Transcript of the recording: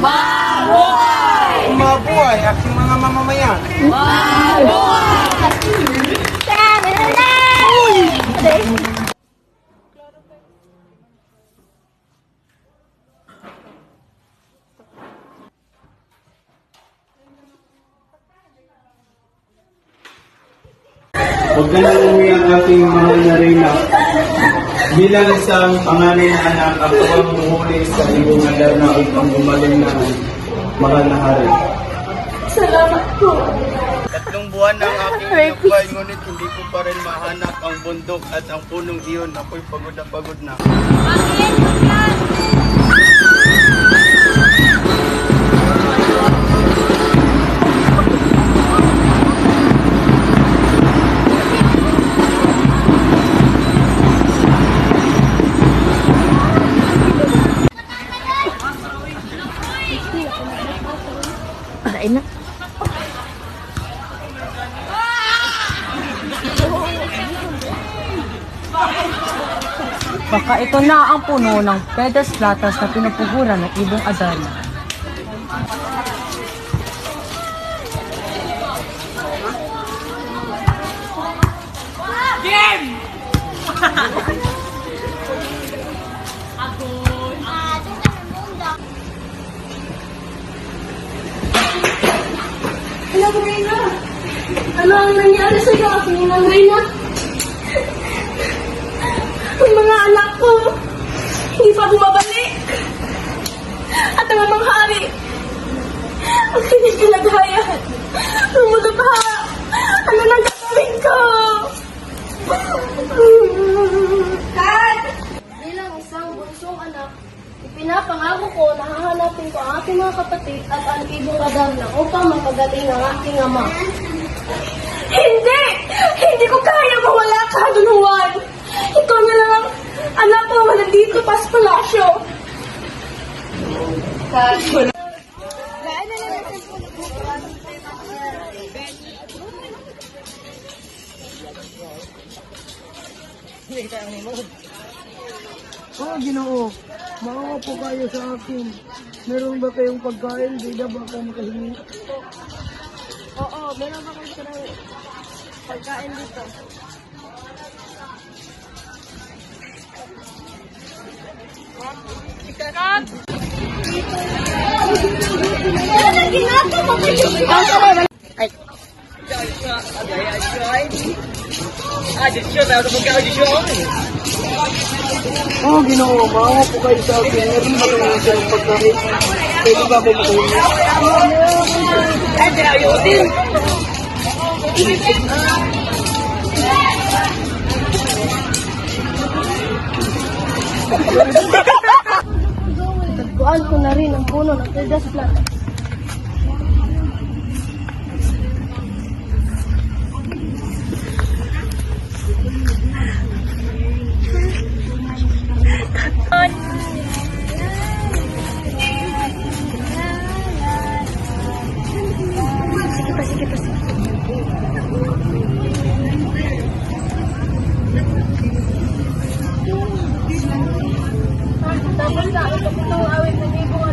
Mabuhay! Mabuhay aking mga mamamayan. Huwag ka na umuwi ang aking mahal na Reyna. Bilang isang panganay na anak, ako ang muhuli sa iyong alar na upang gumaling na mahal na hari. Salamat po. 3 buwan na ang aking inukbay, ngunit hindi ko pa rin mahanap ang bundok at ang punong iyon. Ako'y pagod na pagod na. Kain na. Baka ito na ang puno ng Pedras Platas na pinupuhuran ng ibong Adan. Anak Reyna! Ano ang nangyari sa iyo, aking inang Reyna? Ang mga anak ko, hindi pa bumabalik. At ang amang hari, ang kanyang kalagayan, lumulubha. Ano nang gagawin ko? Dad! Bilang isang bunsong anak, ipinapangako ko na hahanapin ko ang aking mga kapatid at ang ibong Adam na upang mapagaling ang aking ama. Hindi! Hindi ko kaya mawala ka, Dunuan! Ikaw na lang ang anak ko na nandito pa sa palasyo. Ginoo, maawa po kayo sa akin. Meron ba kayong pagkain? Di na ba kayo makahingi? Oo, meron ba kang sarang pagkain dito? Ano ginagawa mo kayo? Ginoo, maawa po kayo sa akin. Meron ba kayong pagkain? Pwede ba kayo makahingi? Tagpuan ko na rin ang puno ng Pedras Platas. Sige pa. Tapos na, ito po itong awit ng ibong